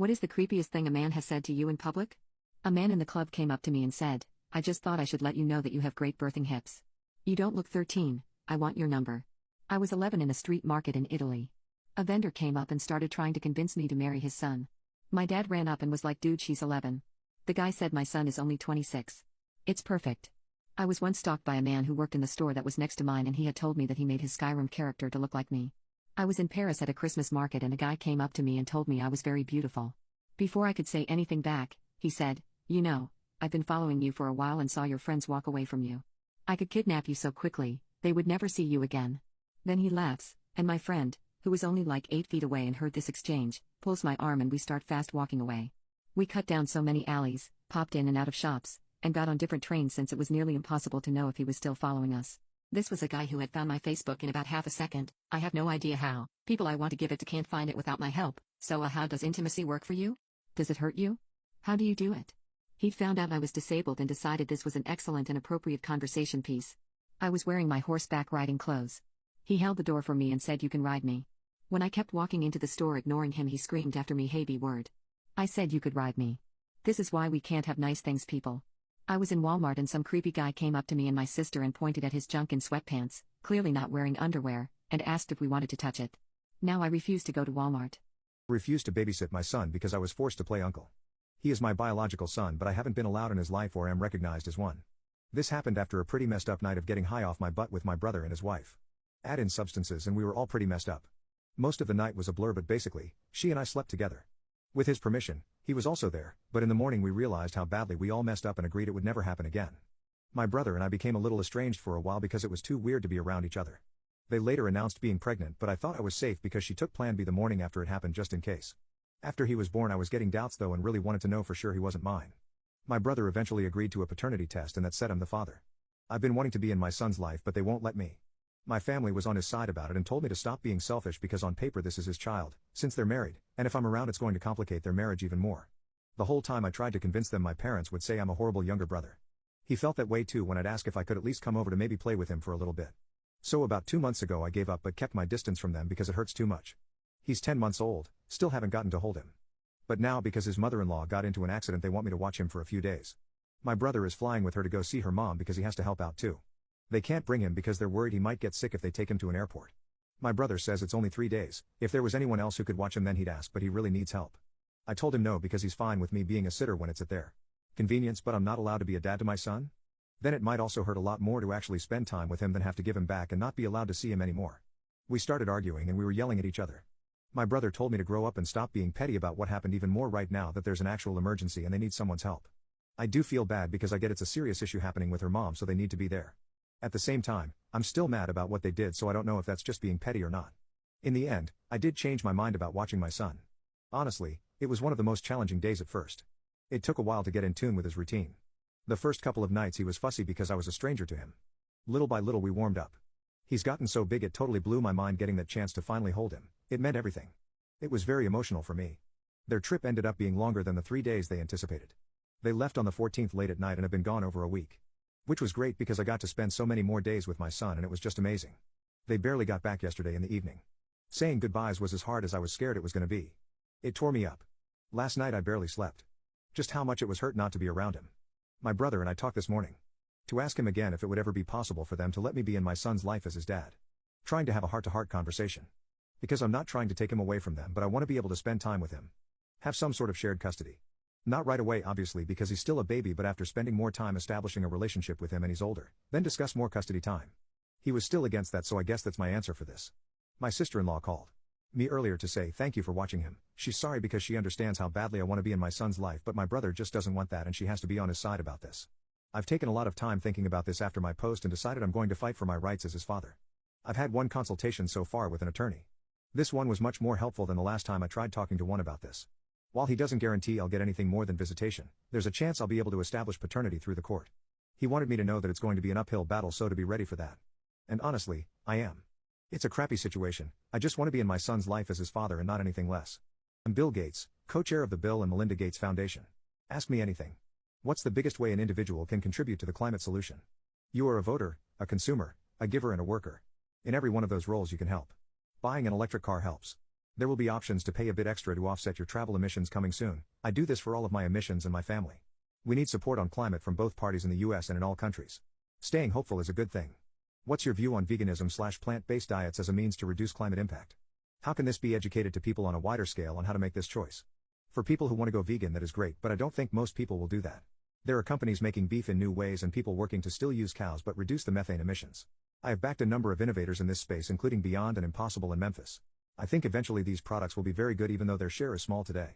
What is the creepiest thing a man has said to you in public? A man in the club came up to me and said, "I just thought I should let you know that you have great birthing hips. You don't look 13, I want your number." I was 11 in a street market in Italy. A vendor came up and started trying to convince me to marry his son. My dad ran up and was like, "Dude, she's 11. The guy said my son is only 26. It's perfect." I was once stalked by a man who worked in the store that was next to mine, and he had told me that he made his Skyrim character to look like me. I was in Paris at a Christmas market and a guy came up to me and told me I was very beautiful. Before I could say anything back, he said, "You know, I've been following you for a while and saw your friends walk away from you. I could kidnap you so quickly, they would never see you again." Then he laughs, and my friend, who was only like 8 feet away and heard this exchange, pulls my arm and we start fast walking away. We cut down so many alleys, popped in and out of shops, and got on different trains since it was nearly impossible to know if he was still following us. This was a guy who had found my Facebook in about half a second. I have no idea how. People I want to give it to can't find it without my help. So how does intimacy work for you? Does it hurt you? How do you do it? He'd found out I was disabled and decided this was an excellent and appropriate conversation piece. I was wearing my horseback riding clothes. He held the door for me and said, "You can ride me." When I kept walking into the store ignoring him, he screamed after me, "Hey, B-word." I said, "You could ride me." This is why we can't have nice things, people. I was in Walmart and some creepy guy came up to me and my sister and pointed at his junk in sweatpants, clearly not wearing underwear, and asked if we wanted to touch it. Now I refuse to go to Walmart. I refused to babysit my son because I was forced to play uncle. He is my biological son, but I haven't been allowed in his life or am recognized as one. This happened after a pretty messed up night of getting high off my butt with my brother and his wife. Add in substances and we were all pretty messed up. Most of the night was a blur, but basically, she and I slept together. With his permission, he was also there, but in the morning we realized how badly we all messed up and agreed it would never happen again. My brother and I became a little estranged for a while because it was too weird to be around each other. They later announced being pregnant, but I thought I was safe because she took Plan B the morning after it happened just in case. After he was born I was getting doubts though and really wanted to know for sure he wasn't mine. My brother eventually agreed to a paternity test and that said I'm the father. I've been wanting to be in my son's life but they won't let me. My family was on his side about it and told me to stop being selfish because on paper this is his child, since they're married, and if I'm around it's going to complicate their marriage even more. The whole time I tried to convince them my parents would say I'm a horrible younger brother. He felt that way too when I'd ask if I could at least come over to maybe play with him for a little bit. So about 2 months ago I gave up but kept my distance from them because it hurts too much. He's 10 months old, still haven't gotten to hold him. But now because his mother-in-law got into an accident they want me to watch him for a few days. My brother is flying with her to go see her mom because he has to help out too. They can't bring him because they're worried he might get sick if they take him to an airport. My brother says it's only 3 days, if there was anyone else who could watch him then he'd ask, but he really needs help. I told him no because he's fine with me being a sitter when it's at their convenience, but I'm not allowed to be a dad to my son? Then it might also hurt a lot more to actually spend time with him than have to give him back and not be allowed to see him anymore. We started arguing and we were yelling at each other. My brother told me to grow up and stop being petty about what happened even more right now that there's an actual emergency and they need someone's help. I do feel bad because I get it's a serious issue happening with her mom so they need to be there. At the same time, I'm still mad about what they did so I don't know if that's just being petty or not. In the end, I did change my mind about watching my son. Honestly, it was one of the most challenging days at first. It took a while to get in tune with his routine. The first couple of nights he was fussy because I was a stranger to him. Little by little we warmed up. He's gotten so big it totally blew my mind getting that chance to finally hold him. It meant everything. It was very emotional for me. Their trip ended up being longer than the 3 days they anticipated. They left on the 14th late at night and have been gone over a week. Which was great because I got to spend so many more days with my son and it was just amazing. They barely got back yesterday in the evening. Saying goodbyes was as hard as I was scared it was going to be. It tore me up. Last night I barely slept. Just how much it was hurt not to be around him. My brother and I talked this morning. To ask him again if it would ever be possible for them to let me be in my son's life as his dad. Trying to have a heart-to-heart conversation. Because I'm not trying to take him away from them but I want to be able to spend time with him. Have some sort of shared custody. Not right away obviously because he's still a baby but after spending more time establishing a relationship with him and he's older, then discuss more custody time. He was still against that so I guess that's my answer for this. My sister-in-law called me earlier to say thank you for watching him. She's sorry because she understands how badly I want to be in my son's life but my brother just doesn't want that and she has to be on his side about this. I've taken a lot of time thinking about this after my post and decided I'm going to fight for my rights as his father. I've had one consultation so far with an attorney. This one was much more helpful than the last time I tried talking to one about this. While he doesn't guarantee I'll get anything more than visitation, there's a chance I'll be able to establish paternity through the court. He wanted me to know that it's going to be an uphill battle so to be ready for that. And honestly, I am. It's a crappy situation, I just want to be in my son's life as his father and not anything less. I'm Bill Gates, co-chair of the Bill and Melinda Gates Foundation. Ask me anything. What's the biggest way an individual can contribute to the climate solution? You are a voter, a consumer, a giver and a worker. In every one of those roles you can help. Buying an electric car helps. There will be options to pay a bit extra to offset your travel emissions coming soon. I do this for all of my emissions and my family. We need support on climate from both parties in the US and in all countries. Staying hopeful is a good thing. What's your view on veganism/plant-based diets as a means to reduce climate impact? How can this be educated to people on a wider scale on how to make this choice? For people who want to go vegan, that is great, but I don't think most people will do that. There are companies making beef in new ways and people working to still use cows but reduce the methane emissions. I have backed a number of innovators in this space, including Beyond and Impossible in Memphis. I think eventually these products will be very good even though their share is small today.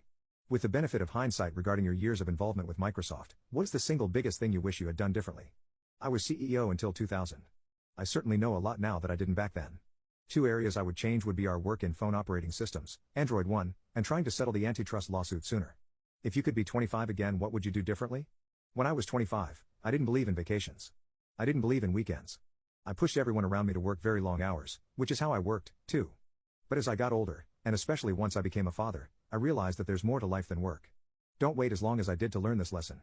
With the benefit of hindsight regarding your years of involvement with Microsoft, what is the single biggest thing you wish you had done differently? I was CEO until 2000. I certainly know a lot now that I didn't back then. 2 areas I would change would be our work in phone operating systems, Android One, and trying to settle the antitrust lawsuit sooner. If you could be 25 again, what would you do differently? When I was 25, I didn't believe in vacations. I didn't believe in weekends. I pushed everyone around me to work very long hours, which is how I worked, too. But as I got older, and especially once I became a father, I realized that there's more to life than work. Don't wait as long as I did to learn this lesson.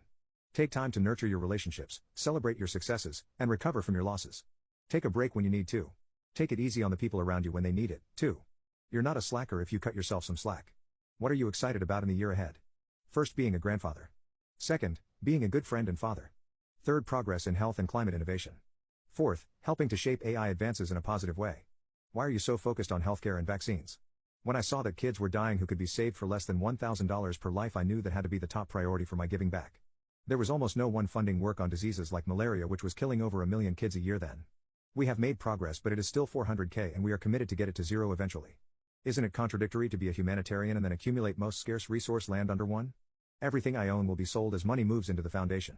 Take time to nurture your relationships, celebrate your successes, and recover from your losses. Take a break when you need to. Take it easy on the people around you when they need it, too. You're not a slacker if you cut yourself some slack. What are you excited about in the year ahead? First, being a grandfather. Second, being a good friend and father. Third, progress in health and climate innovation. Fourth, helping to shape AI advances in a positive way. Why are you so focused on healthcare and vaccines? When I saw that kids were dying who could be saved for less than $1,000 per life, I knew that had to be the top priority for my giving back. There was almost no one funding work on diseases like malaria, which was killing over 1 million kids a year then. We have made progress, but it is still 400,000 and we are committed to get it to zero eventually. Isn't it contradictory to be a humanitarian and then accumulate most scarce resource land under one? Everything I own will be sold as money moves into the foundation.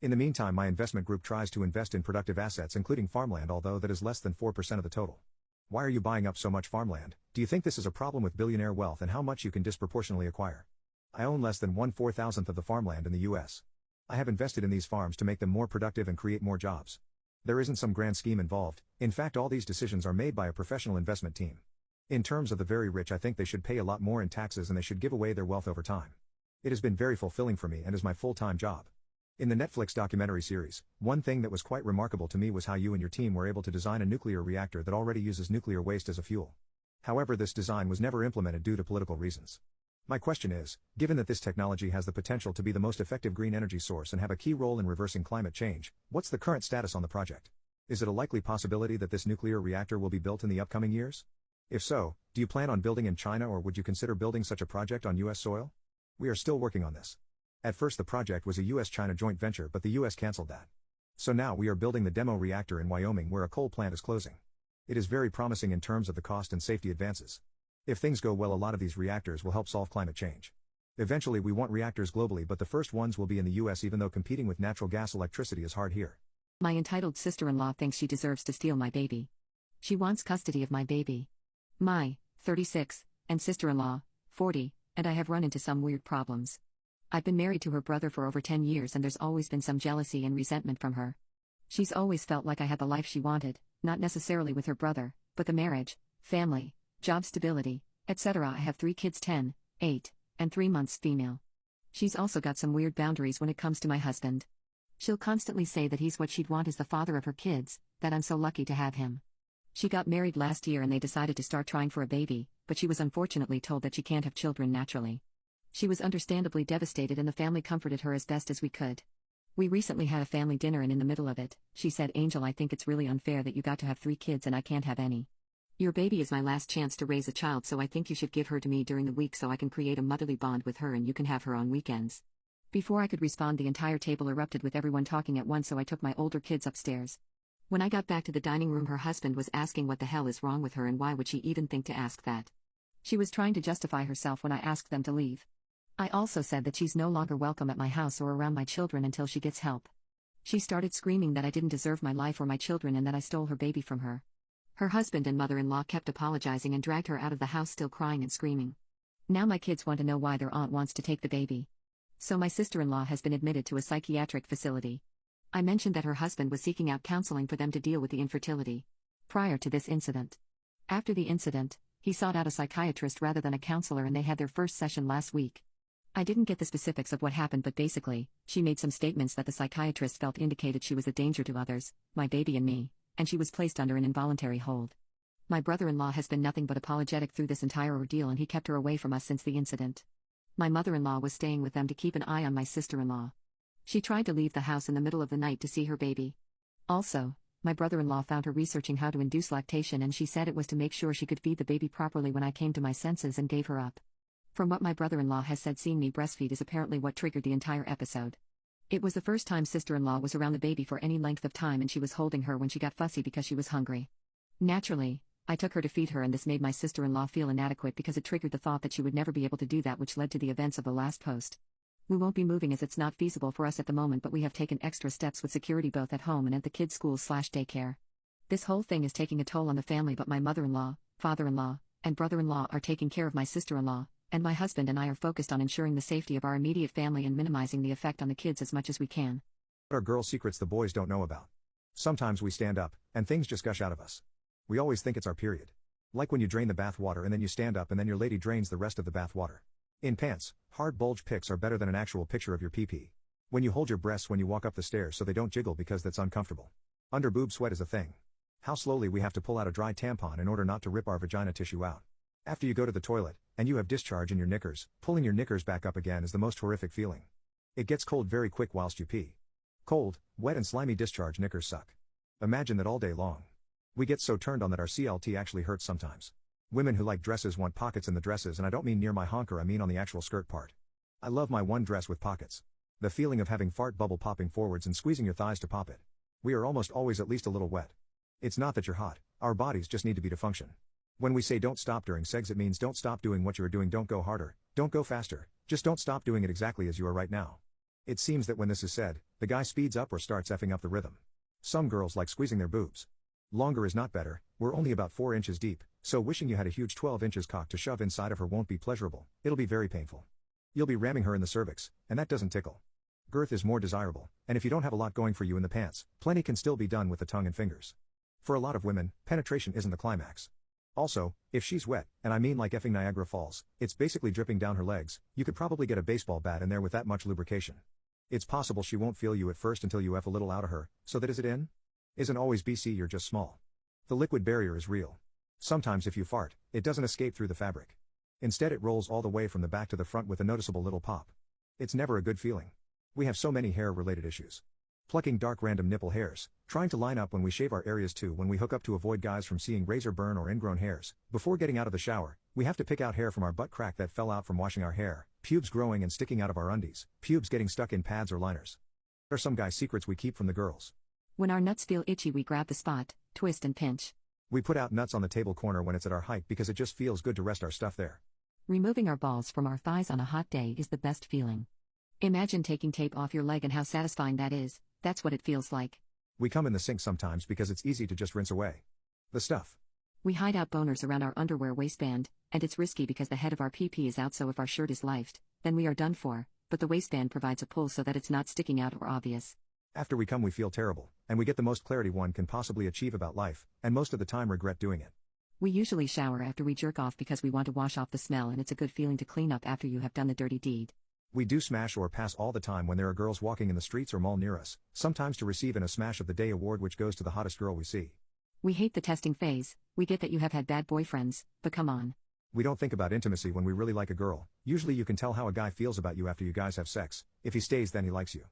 In the meantime, my investment group tries to invest in productive assets including farmland, although that is less than 4% of the total. Why are you buying up so much farmland? Do you think this is a problem with billionaire wealth and how much you can disproportionately acquire? I own less than 1/4,000th of the farmland in the US. I have invested in these farms to make them more productive and create more jobs. There isn't some grand scheme involved. In fact, all these decisions are made by a professional investment team. In terms of the very rich, I think they should pay a lot more in taxes and they should give away their wealth over time. It has been very fulfilling for me and is my full-time job. In the Netflix documentary series, one thing that was quite remarkable to me was how you and your team were able to design a nuclear reactor that already uses nuclear waste as a fuel. However, this design was never implemented due to political reasons. My question is, given that this technology has the potential to be the most effective green energy source and have a key role in reversing climate change, what's the current status on the project? Is it a likely possibility that this nuclear reactor will be built in the upcoming years? If so, do you plan on building in China or would you consider building such a project on US soil? We are still working on this. At first the project was a US-China joint venture, but the US cancelled that. So now we are building the demo reactor in Wyoming where a coal plant is closing. It is very promising in terms of the cost and safety advances. If things go well, a lot of these reactors will help solve climate change. Eventually we want reactors globally, but the first ones will be in the US, even though competing with natural gas electricity is hard here. My entitled sister-in-law thinks she deserves to steal my baby. She wants custody of my baby. My, 36, and sister-in-law, 40, and I have run into some weird problems. I've been married to her brother for over 10 years and there's always been some jealousy and resentment from her. She's always felt like I had the life she wanted, not necessarily with her brother, but the marriage, family, job stability, etc. I have 3 kids, 10, 8, and 3 months female. She's also got some weird boundaries when it comes to my husband. She'll constantly say that he's what she'd want as the father of her kids, that I'm so lucky to have him. She got married last year and they decided to start trying for a baby, but she was unfortunately told that she can't have children naturally. She was understandably devastated and the family comforted her as best as we could. We recently had a family dinner and in the middle of it, she said, "Angel, I think it's really unfair that you got to have 3 kids and I can't have any. Your baby is my last chance to raise a child, so I think you should give her to me during the week so I can create a motherly bond with her and you can have her on weekends." Before I could respond, the entire table erupted with everyone talking at once, so I took my older kids upstairs. When I got back to the dining room, her husband was asking what the hell is wrong with her and why would she even think to ask that. She was trying to justify herself when I asked them to leave. I also said that she's no longer welcome at my house or around my children until she gets help. She started screaming that I didn't deserve my life or my children and that I stole her baby from her. Her husband and mother-in-law kept apologizing and dragged her out of the house, still crying and screaming. Now my kids want to know why their aunt wants to take the baby. So my sister-in-law has been admitted to a psychiatric facility. I mentioned that her husband was seeking out counseling for them to deal with the infertility. Prior to this incident. After the incident, he sought out a psychiatrist rather than a counselor and they had their first session last week. I didn't get the specifics of what happened, but basically, she made some statements that the psychiatrist felt indicated she was a danger to others, my baby and me, and she was placed under an involuntary hold. My brother-in-law has been nothing but apologetic through this entire ordeal, and he kept her away from us since the incident. My mother-in-law was staying with them to keep an eye on my sister-in-law. She tried to leave the house in the middle of the night to see her baby. Also, my brother-in-law found her researching how to induce lactation, and she said it was to make sure she could feed the baby properly when I came to my senses and gave her up. From what my brother-in-law has said, seeing me breastfeed is apparently what triggered the entire episode. It was the first time sister-in-law was around the baby for any length of time, and she was holding her when she got fussy because she was hungry. Naturally, I took her to feed her, and this made my sister-in-law feel inadequate because it triggered the thought that she would never be able to do that, which led to the events of the last post. We won't be moving as it's not feasible for us at the moment, but we have taken extra steps with security both at home and at the kids' schools/daycare. This whole thing is taking a toll on the family, but my mother-in-law, father-in-law, and brother-in-law are taking care of my sister-in-law, and my husband and I are focused on ensuring the safety of our immediate family and minimizing the effect on the kids as much as we can. What are girl secrets the boys don't know about? Sometimes we stand up, and things just gush out of us. We always think it's our period. Like when you drain the bath water and then you stand up and then your lady drains the rest of the bath water. In pants, hard bulge pics are better than an actual picture of your pee-pee. When you hold your breasts when you walk up the stairs so they don't jiggle because that's uncomfortable. Under boob sweat is a thing. How slowly we have to pull out a dry tampon in order not to rip our vagina tissue out. After you go to the toilet, and you have discharge in your knickers, pulling your knickers back up again is the most horrific feeling. It gets cold very quick whilst you pee. Cold, wet and slimy discharge knickers suck. Imagine that all day long. We get so turned on that our CLT actually hurts sometimes. Women who like dresses want pockets in the dresses, and I don't mean near my honker, I mean on the actual skirt part. I love my one dress with pockets. The feeling of having fart bubble popping forwards and squeezing your thighs to pop it. We are almost always at least a little wet. It's not that you're hot, our bodies just need to be to function. When we say don't stop during sex, it means don't stop doing what you are doing, don't go harder, don't go faster, just don't stop doing it exactly as you are right now. It seems that when this is said, the guy speeds up or starts effing up the rhythm. Some girls like squeezing their boobs. Longer is not better, we're only about 4 inches deep, so wishing you had a huge 12 inches cock to shove inside of her won't be pleasurable, it'll be very painful. You'll be ramming her in the cervix, and that doesn't tickle. Girth is more desirable, and if you don't have a lot going for you in the pants, plenty can still be done with the tongue and fingers. For a lot of women, penetration isn't the climax. Also, if she's wet, and I mean like effing Niagara Falls, it's basically dripping down her legs, you could probably get a baseball bat in there with that much lubrication. It's possible she won't feel you at first until you F a little out of her, so that is it in? Isn't always BC, you're just small. The liquid barrier is real. Sometimes if you fart, it doesn't escape through the fabric. Instead it rolls all the way from the back to the front with a noticeable little pop. It's never a good feeling. We have so many hair-related issues. Plucking dark random nipple hairs, trying to line up when we shave our areas too, when we hook up to avoid guys from seeing razor burn or ingrown hairs. Before getting out of the shower, we have to pick out hair from our butt crack that fell out from washing our hair, pubes growing and sticking out of our undies, pubes getting stuck in pads or liners. There are some guy secrets we keep from the girls. When our nuts feel itchy, we grab the spot, twist and pinch. We put out nuts on the table corner when it's at our height because it just feels good to rest our stuff there. Removing our balls from our thighs on a hot day is the best feeling. Imagine taking tape off your leg and how satisfying that is. That's what it feels like. We come in the sink sometimes because it's easy to just rinse away the stuff. We hide out boners around our underwear waistband, and it's risky because the head of our PP is out, so if our shirt is lifed, then we are done for, but the waistband provides a pull so that it's not sticking out or obvious. After we come we feel terrible, and we get the most clarity one can possibly achieve about life, and most of the time regret doing it. We usually shower after we jerk off because we want to wash off the smell, and it's a good feeling to clean up after you have done the dirty deed. We do smash or pass all the time when there are girls walking in the streets or mall near us, sometimes to receive a Smash of the Day award which goes to the hottest girl we see. We hate the testing phase. We get that you have had bad boyfriends, but come on. We don't think about intimacy when we really like a girl. Usually you can tell how a guy feels about you after you guys have sex. If he stays, then he likes you.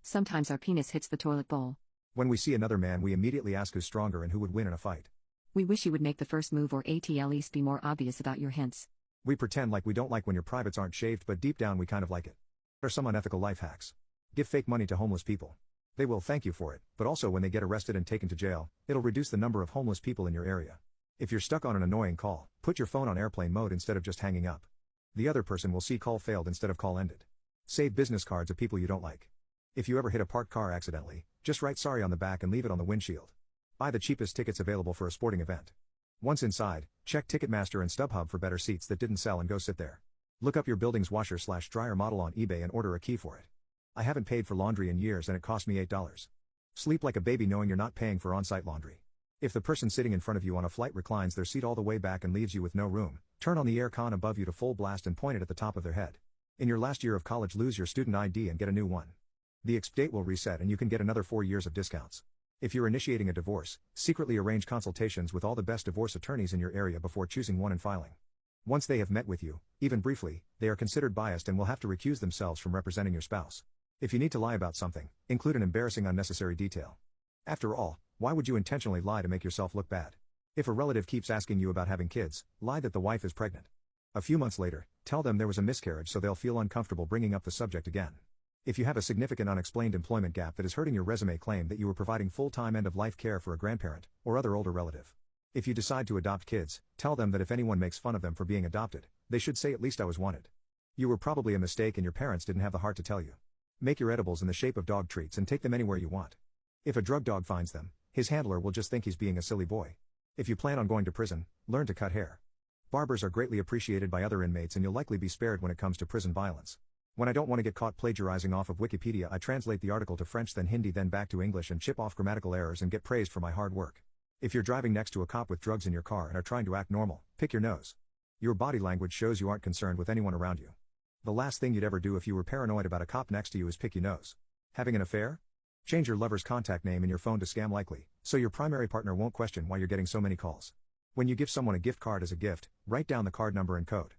Sometimes our penis hits the toilet bowl. When we see another man, we immediately ask who's stronger and who would win in a fight. We wish you would make the first move, or at least be more obvious about your hints. We pretend like we don't like when your privates aren't shaved, but deep down we kind of like it. There are some unethical life hacks. Give fake money to homeless people. They will thank you for it, but also when they get arrested and taken to jail, it'll reduce the number of homeless people in your area. If you're stuck on an annoying call, put your phone on airplane mode instead of just hanging up. The other person will see call failed instead of call ended. Save business cards of people you don't like. If you ever hit a parked car accidentally, just write sorry on the back and leave it on the windshield. Buy the cheapest tickets available for a sporting event. Once inside, check Ticketmaster and StubHub for better seats that didn't sell and go sit there. Look up your building's washer/dryer model on eBay and order a key for it. I haven't paid for laundry in years and it cost me $8. Sleep like a baby knowing you're not paying for on-site laundry. If the person sitting in front of you on a flight reclines their seat all the way back and leaves you with no room, turn on the air con above you to full blast and point it at the top of their head. In your last year of college, lose your student ID and get a new one. The exp date will reset and you can get another 4 years of discounts. If you're initiating a divorce, secretly arrange consultations with all the best divorce attorneys in your area before choosing one and filing. Once they have met with you, even briefly, they are considered biased and will have to recuse themselves from representing your spouse. If you need to lie about something, include an embarrassing unnecessary detail. After all, why would you intentionally lie to make yourself look bad? If a relative keeps asking you about having kids, lie that the wife is pregnant. A few months later, tell them there was a miscarriage so they'll feel uncomfortable bringing up the subject again. If you have a significant unexplained employment gap that is hurting your resume, claim that you were providing full-time end-of-life care for a grandparent or other older relative. If you decide to adopt kids, tell them that if anyone makes fun of them for being adopted, they should say at least I was wanted. You were probably a mistake and your parents didn't have the heart to tell you. Make your edibles in the shape of dog treats and take them anywhere you want. If a drug dog finds them, his handler will just think he's being a silly boy. If you plan on going to prison, learn to cut hair. Barbers are greatly appreciated by other inmates and you'll likely be spared when it comes to prison violence. When I don't want to get caught plagiarizing off of Wikipedia, I translate the article to French then Hindi then back to English and chip off grammatical errors and get praised for my hard work. If you're driving next to a cop with drugs in your car and are trying to act normal, pick your nose. Your body language shows you aren't concerned with anyone around you. The last thing you'd ever do if you were paranoid about a cop next to you is pick your nose. Having an affair? Change your lover's contact name in your phone to scam likely, so your primary partner won't question why you're getting so many calls. When you give someone a gift card as a gift, write down the card number and code.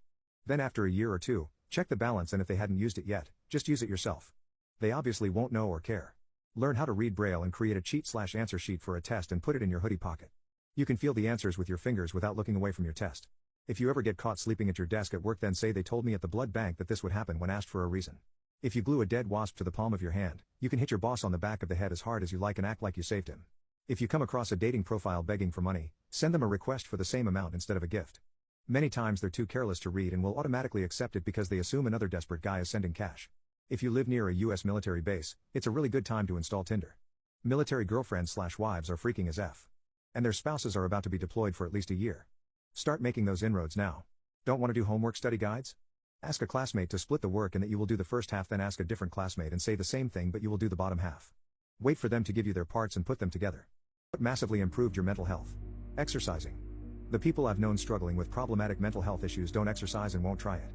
Then after a year or two, check the balance and if they hadn't used it yet, just use it yourself. They obviously won't know or care. Learn how to read Braille and create a cheat/answer sheet for a test and put it in your hoodie pocket. You can feel the answers with your fingers without looking away from your test. If you ever get caught sleeping at your desk at work, then say they told me at the blood bank that this would happen when asked for a reason. If you glue a dead wasp to the palm of your hand, you can hit your boss on the back of the head as hard as you like and act like you saved him. If you come across a dating profile begging for money, send them a request for the same amount instead of a gift. Many times they're too careless to read and will automatically accept it because they assume another desperate guy is sending cash. If you live near a US military base, it's a really good time to install Tinder. Military girlfriends/wives are freaking as F. And their spouses are about to be deployed for at least a year. Start making those inroads now. Don't want to do homework study guides? Ask a classmate to split the work and that you will do the first half, then ask a different classmate and say the same thing but you will do the bottom half. Wait for them to give you their parts and put them together. What massively improved your mental health? Exercising. The people I've known struggling with problematic mental health issues don't exercise and won't try it.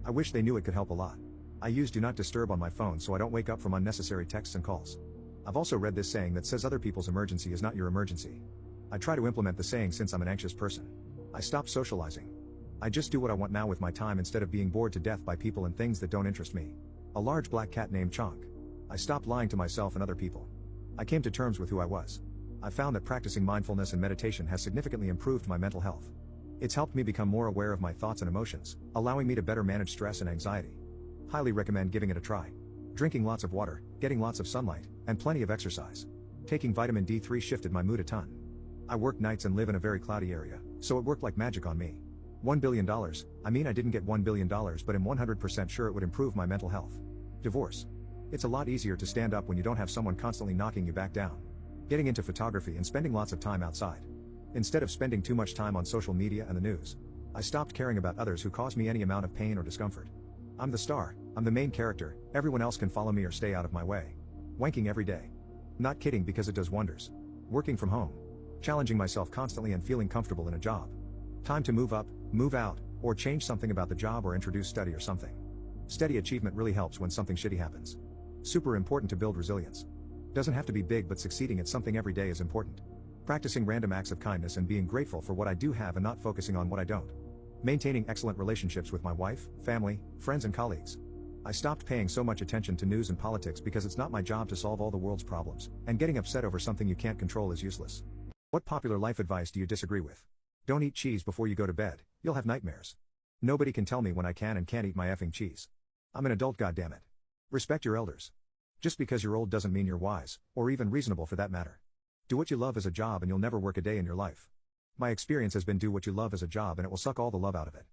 I wish they knew it could help a lot. I use Do Not Disturb on my phone so I don't wake up from unnecessary texts and calls. I've also read this saying that says other people's emergency is not your emergency. I try to implement the saying since I'm an anxious person. I stopped socializing. I just do what I want now with my time instead of being bored to death by people and things that don't interest me. A large black cat named Chonk. I stopped lying to myself and other people. I came to terms with who I was. I found that practicing mindfulness and meditation has significantly improved my mental health. It's helped me become more aware of my thoughts and emotions, allowing me to better manage stress and anxiety. Highly recommend giving it a try. Drinking lots of water, getting lots of sunlight, and plenty of exercise. Taking vitamin D3 shifted my mood a ton. I work nights and live in a very cloudy area, so it worked like magic on me. $1 billion, I mean I didn't get $1 billion but I'm 100% sure it would improve my mental health. Divorce. It's a lot easier to stand up when you don't have someone constantly knocking you back down. Getting into photography and spending lots of time outside. Instead of spending too much time on social media and the news. I stopped caring about others who cause me any amount of pain or discomfort. I'm the star, I'm the main character, everyone else can follow me or stay out of my way. Wanking every day. Not kidding because it does wonders. Working from home. Challenging myself constantly and feeling comfortable in a job. Time to move up, move out, or change something about the job or introduce study or something. Steady achievement really helps when something shitty happens. Super important to build resilience. Doesn't have to be big but succeeding at something every day is important. Practicing random acts of kindness and being grateful for what I do have and not focusing on what I don't. Maintaining excellent relationships with my wife, family, friends and colleagues. I stopped paying so much attention to news and politics because it's not my job to solve all the world's problems, and getting upset over something you can't control is useless. What popular life advice do you disagree with? Don't eat cheese before you go to bed, you'll have nightmares. Nobody can tell me when I can and can't eat my effing cheese. I'm an adult, goddammit. Respect your elders. Just because you're old doesn't mean you're wise, or even reasonable for that matter. Do what you love as a job and you'll never work a day in your life. My experience has been do what you love as a job and it will suck all the love out of it.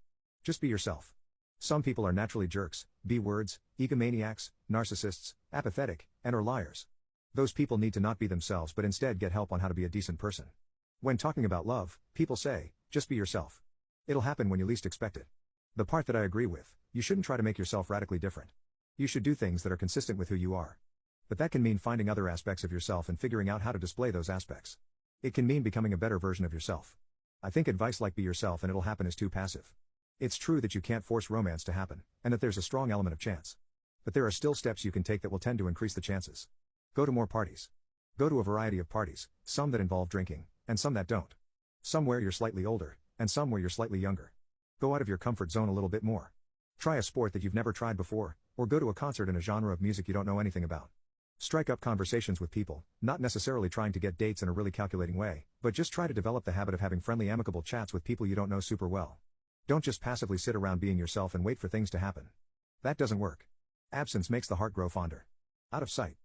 Just be yourself. Some people are naturally jerks, B-words, egomaniacs, narcissists, apathetic, and or liars. Those people need to not be themselves but instead get help on how to be a decent person. When talking about love, people say, just be yourself. It'll happen when you least expect it. The part that I agree with, you shouldn't try to make yourself radically different. You should do things that are consistent with who you are. But that can mean finding other aspects of yourself and figuring out how to display those aspects. It can mean becoming a better version of yourself. I think advice like be yourself and it'll happen is too passive. It's true that you can't force romance to happen, and that there's a strong element of chance. But there are still steps you can take that will tend to increase the chances. Go to more parties. Go to a variety of parties, some that involve drinking, and some that don't. Some where you're slightly older, and some where you're slightly younger. Go out of your comfort zone a little bit more. Try a sport that you've never tried before, or go to a concert in a genre of music you don't know anything about. Strike up conversations with people, not necessarily trying to get dates in a really calculating way, but just try to develop the habit of having friendly, amicable chats with people you don't know super well. Don't just passively sit around being yourself and wait for things to happen. That doesn't work. Absence makes the heart grow fonder. Out of sight.